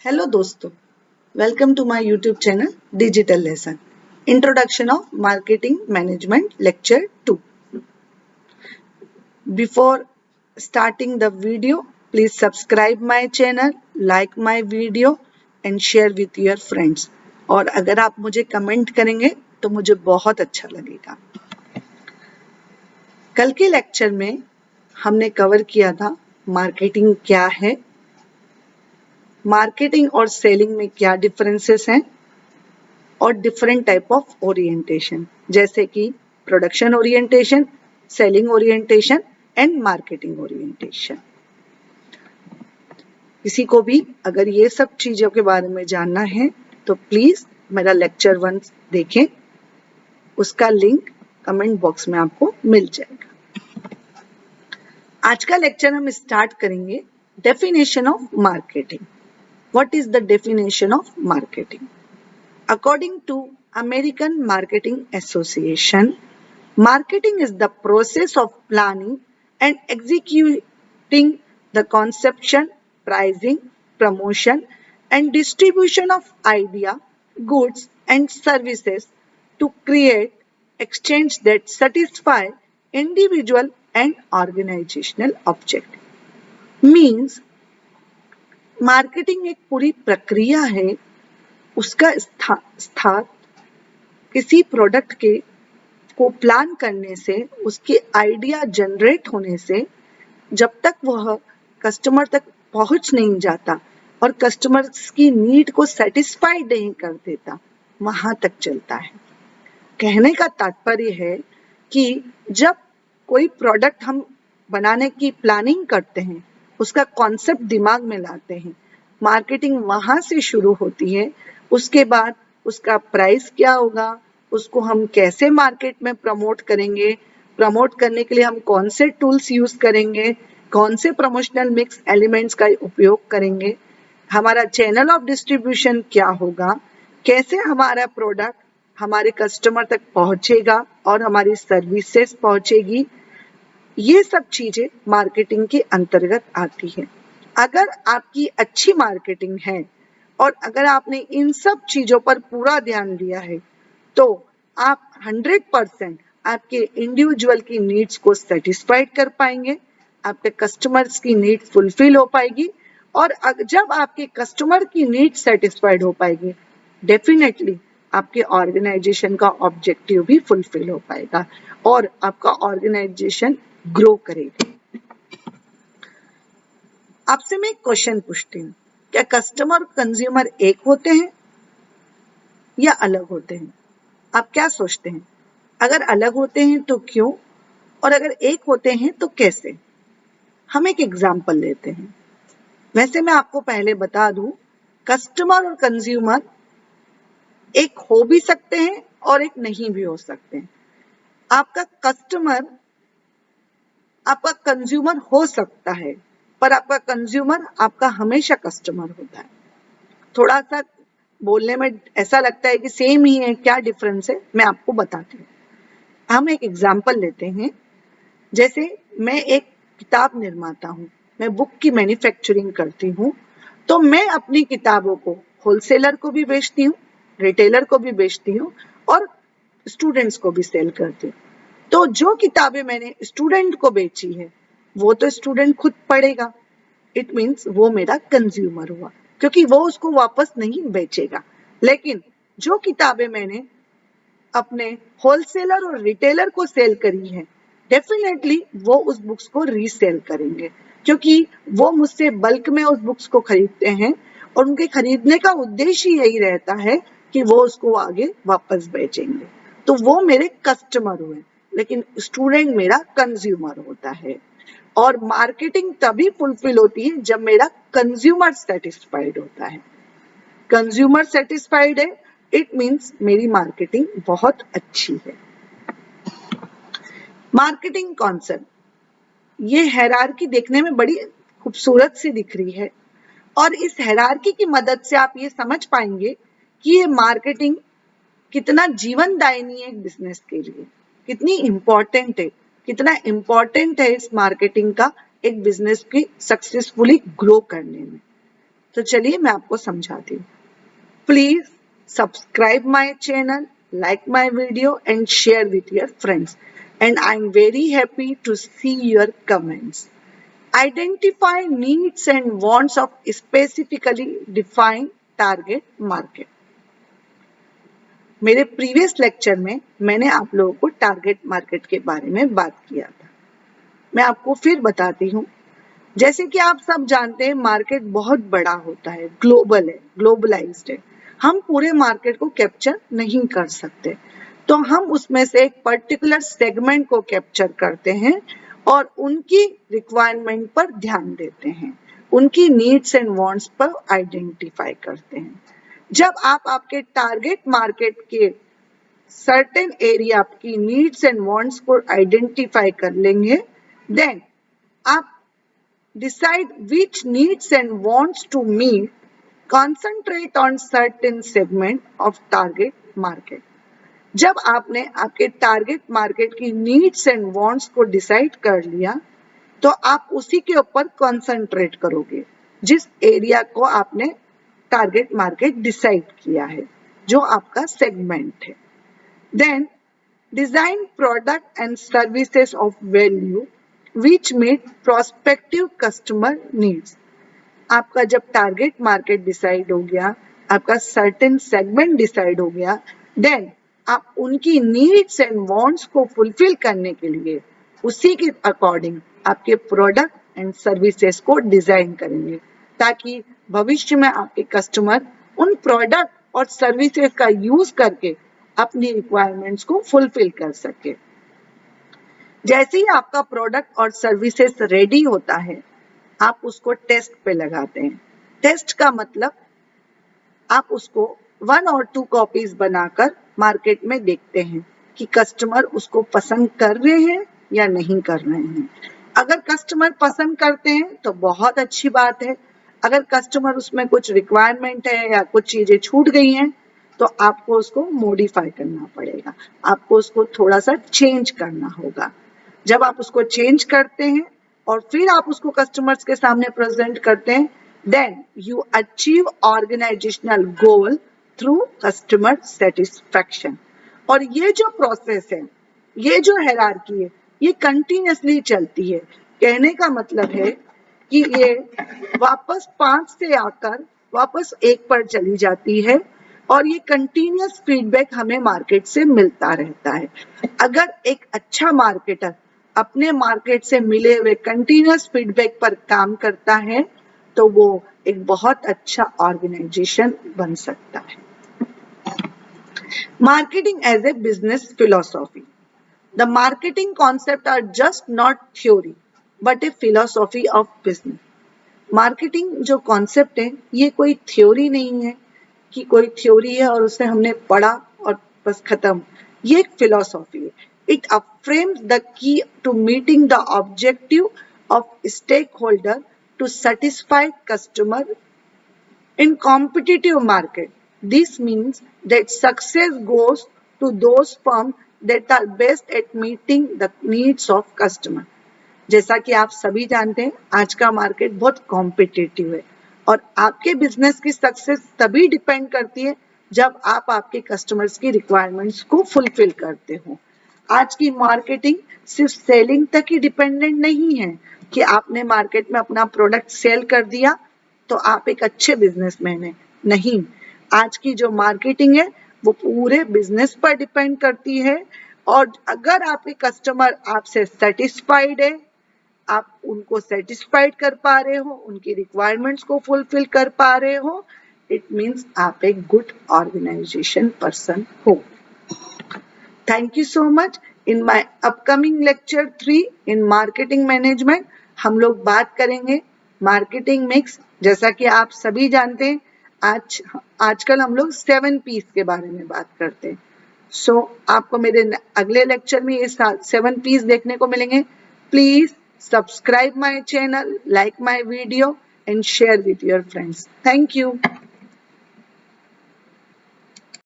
Hello दोस्तों, welcome to my YouTube channel digital lesson introduction of marketing management lecture 2. Before starting the video, please subscribe my channel, like my video and share with your friends. और अगर आप मुझे comment करेंगे तो मुझे बहुत अच्छा लगेगा. कल के लेक्चर में हमने कवर किया था मार्केटिंग क्या है, मार्केटिंग और सेलिंग में क्या डिफरेंसेस हैं और डिफरेंट टाइप ऑफ ओरिएंटेशन जैसे कि production orientation, selling orientation and marketing orientation. किसी को भी अगर ये सब चीजों के बारे में जानना है तो प्लीज मेरा लेक्चर 1 देखें, उसका लिंक कमेंट बॉक्स में आपको मिल जाएगा. आज का लेक्चर हम स्टार्ट करेंगे definition of marketing. What is the definition of marketing? According to American Marketing Association, marketing is the process of planning and executing the conception, pricing, promotion, and distribution of idea, goods, and services to create exchange that satisfy individual and organizational objective. Means marketing एक पूरी प्रक्रिया है, उसका स्थान किसी product के को plan करने से, उसके आइडिया जनरेट होने से, जब तक वह कस्टमर तक पहुंच नहीं जाता और कस्टमर्स की नीड को सेटिस्फाइड नहीं कर देता, वहां तक चलता है. कहने का तात्पर्य है कि जब कोई प्रोडक्ट हम बनाने की प्लानिंग करते हैं, उसका कॉन्सेप्ट दिमाग में लाते हैं, मार्केटिंग वहां से शुरू होती है. उसके बाद उसका प्राइस क्या होगा, उसको हम कैसे मार्केट में प्रमोट करेंगे, प्रमोट करने के लिए हम कौन से टूल्स यूज करेंगे, कौन से प्रमोशनल मिक्स एलिमेंट्स का उपयोग करेंगे, हमारा चैनल ऑफ डिस्ट्रीब्यूशन क्या होगा, कैसे हमारा प्रोडक्ट हमारे कस्टमर तक पहुंचेगा और हमारी सर्विसेज पहुंचेगी. ये सब चीजें मार्केटिंग के अंतर्गत आती है. अगर आपकी अच्छी मार्केटिंग है और अगर आपने इन सब चीजों पर पूरा ध्यान दिया है तो आप 100% आपके इंडिविजुअल की नीड्स को सेटिस्फाइड कर पाएंगे, आपके कस्टमर्स की नीड फुलफिल हो पाएगी. और जब आपके कस्टमर की नीड सेटिस्फाइड हो पाएगी, डेफिनेटली आपके ऑर्गेनाइजेशन का ऑब्जेक्टिव भी फुलफिल हो पाएगा और आपका ऑर्गेनाइजेशन ग्रो करेगा. आपसे मैं एक क्वेश्चन पूछती हूँ, क्या कस्टमर और कंज्यूमर एक होते हैं या अलग होते हैं? आप क्या सोचते हैं? अगर अलग होते हैं तो क्यों, और अगर एक होते हैं तो कैसे? हम एक एग्जाम्पल लेते हैं. वैसे मैं आपको पहले बता दूं, कस्टमर और कंज्यूमर एक हो भी सकते हैं और एक नहीं भी हो सकते हैं. आपका कस्टमर आपका कंज्यूमर हो सकता है, पर आपका कंज्यूमर आपका हमेशा कस्टमर होता है. थोड़ा सा बोलने में ऐसा लगता है कि सेम ही है, क्या डिफरेंस है, मैं आपको बताती हूँ. हम एक एग्जाम्पल लेते हैं. जैसे मैं एक किताब निर्माता हूँ, मैं बुक की मैन्युफैक्चरिंग करती हूँ, तो मैं अपनी किताबों को होलसेलर को भी बेचती हूँ, रिटेलर को भी बेचती हूँ और स्टूडेंट्स को भी सेल करती हूँ. तो जो किताबें मैंने स्टूडेंट को बेची है वो तो स्टूडेंट खुद पढ़ेगा. इट मीन्स वो मेरा कंज्यूमर हुआ, क्योंकि वो उसको वापस नहीं बेचेगा. लेकिन जो किताबें मैंने अपने होलसेलर और रिटेलर को सेल करी है, डेफिनेटली वो उस बुक्स को रीसेल करेंगे, क्योंकि वो मुझसे बल्क में उस बुक्स को खरीदते हैं और उनके खरीदने का उद्देश्य यही रहता है कि वो उसको आगे वापस बेचेंगे. तो वो मेरे कस्टमर हुए, लेकिन स्टूडेंट मेरा कंज्यूमर होता है. और मार्केटिंग तभी फुलफिल होती है जब मेरा कंज्यूमर सेटिस्फाइड होता है. कंज्यूमर सेटिस्फाइड है, इट मीन्स मेरी मार्केटिंग बहुत अच्छी है. मार्केटिंग कॉन्सेप्ट, ये हायरार्की देखने में बड़ी खूबसूरत सी दिख रही है और इस हायरार्की की मदद से आप ये समझ पाएंगे कि ये मार्केटिंग कितना जीवनदायिनी है एक बिजनेस के लिए, कितनी इंपॉर्टेंट है, कितना इंपॉर्टेंट है इस मार्केटिंग का एक बिजनेस की सक्सेसफुली ग्रो करने में. तो चलिए मैं आपको समझाती हूँ. Please subscribe my channel, like my video and share with your friends. And I'm very happy to see your comments. Identify needs and wants of specifically defined target market. मेरे previous lecture में मैंने आप लोगों को target market के बारे में बात किया था. मैं आपको फिर बताती हूँ. जैसे कि आप सब जानते हैं मार्केट बहुत बड़ा होता है, ग्लोबल है, ग्लोबलाइज्ड है. हम पूरे मार्केट को कैप्चर नहीं कर सकते, तो हम उसमें से एक पर्टिकुलर सेगमेंट को कैप्चर करते हैं और उनकी रिक्वायरमेंट पर ध्यान देते हैं, उनकी नीड्स एंड वांट्स पर आइडेंटिफाई करते हैं. जब आप आपके टारगेट मार्केट के सर्टेन एरिया की नीड्स एंड वांट्स को आइडेंटिफाई कर लेंगे, देन आप decide which needs and wants to meet, concentrate on certain segment of target market. जब आपने आपके टारगेट मार्केट की नीड्स एंड वांट्स को डिसाइड कर लिया, तो आप उसी के ऊपर कॉन्सेंट्रेट करोगे, जिस एरिया को आपने टारगेट मार्केट डिसाइड किया है, जो आपका सेगमेंट है. Then design product and services of value which meet prospective customer needs. आपका जब टारगेट मार्केट डिसाइड हो गया, आपका सर्टेन सेगमेंट डिसाइड हो गया, देन आप उनकी नीड्स एंड वांट्स को फुलफिल करने के लिए उसी के अकॉर्डिंग आपके प्रोडक्ट एंड सर्विसेज को डिजाइन करेंगे, ताकि भविष्य में आपके कस्टमर उन प्रोडक्ट और सर्विसेज का यूज करके अपनी रिक्वायरमेंट्स को फुलफिल कर सके. जैसे ही आपका प्रोडक्ट और सर्विसेज रेडी होता है, आप उसको टेस्ट पे लगाते हैं. टेस्ट का मतलब आप उसको 1 और 2 कॉपीज बनाकर मार्केट में देखते हैं कि कस्टमर उसको पसंद कर रहे हैं या नहीं कर रहे हैं. अगर कस्टमर पसंद करते हैं तो बहुत अच्छी बात है. अगर कस्टमर उसमें कुछ रिक्वायरमेंट है या कुछ चीजें छूट गई हैं, तो आपको उसको मॉडिफाई करना पड़ेगा, आपको उसको थोड़ा सा चेंज करना होगा. जब आप उसको चेंज करते हैं और फिर आप उसको कस्टमर्स के सामने प्रेजेंट करते हैं, then you achieve organisational goal through customer satisfaction. और ये जो प्रोसेस है, ये जो हायरार्की है, ये कंटिन्यूअसली चलती है. कहने का मतलब है कि ये वापस 5 से आकर वापस 1 पर चली जाती है, और ये कंटिन्यूअस फीडबैक हमें मार्केट से मिलता रहता है. अगर एक अच्छा मार्केटर अपने मार्केट से मिले हुए कंटिन्यूअस फीडबैक पर काम करता है, तो वो एक बहुत अच्छा ऑर्गेनाइजेशन बन सकता है. Marketing as a business philosophy. The marketing concept are just not theory but a philosophy of business. Marketing जो कॉन्सेप्ट है, ये कोई थ्योरी नहीं है कि कोई थ्योरी है और उसे हमने पढ़ा और बस खत्म. ये एक फिलोसॉफी है. It affirms the key to meeting the objective of stakeholder to satisfy customer in competitive market. This means that success goes to those firms that are best at meeting the needs of customer. जैसा कि आप सभी जानते हैं, आज का market बहुत competitive है और आपके बिजनेस की सक्सेस तभी डिपेंड करती है जब आप आपके कस्टमर्स की रिक्वायरमेंट्स को फुलफिल करते हो. आज की मार्केटिंग सिर्फ सेलिंग तक ही डिपेंडेंट नहीं है कि आपने मार्केट में अपना प्रोडक्ट सेल कर दिया तो आप एक अच्छे बिजनेसमैन हैं. नहीं, आज की जो मार्केटिंग है वो पूरे बिजनेस पर डिपेंड करती है, और अगर आपके कस्टमर आपसे सेटिस्फाइड है, आप उनको सेटिस्फाइड कर पा रहे हो, उनकी रिक्वायरमेंट्स को फुलफिल कर पा रहे हो, इट मीन्स आप एक गुड ऑर्गेनाइजेशन पर्सन हो. Thank you so much. In my upcoming lecture 3 in marketing management, हम लोग बात करेंगे मार्केटिंग मिक्स. जैसा कि आप सभी जानते हैं, आजकल हम लोग 7 P's के बारे में बात करते हैं. आपको मेरे अगले लेक्चर में ये 7 P's देखने को मिलेंगे. Please subscribe my channel, like my video and share with your friends. Thank you.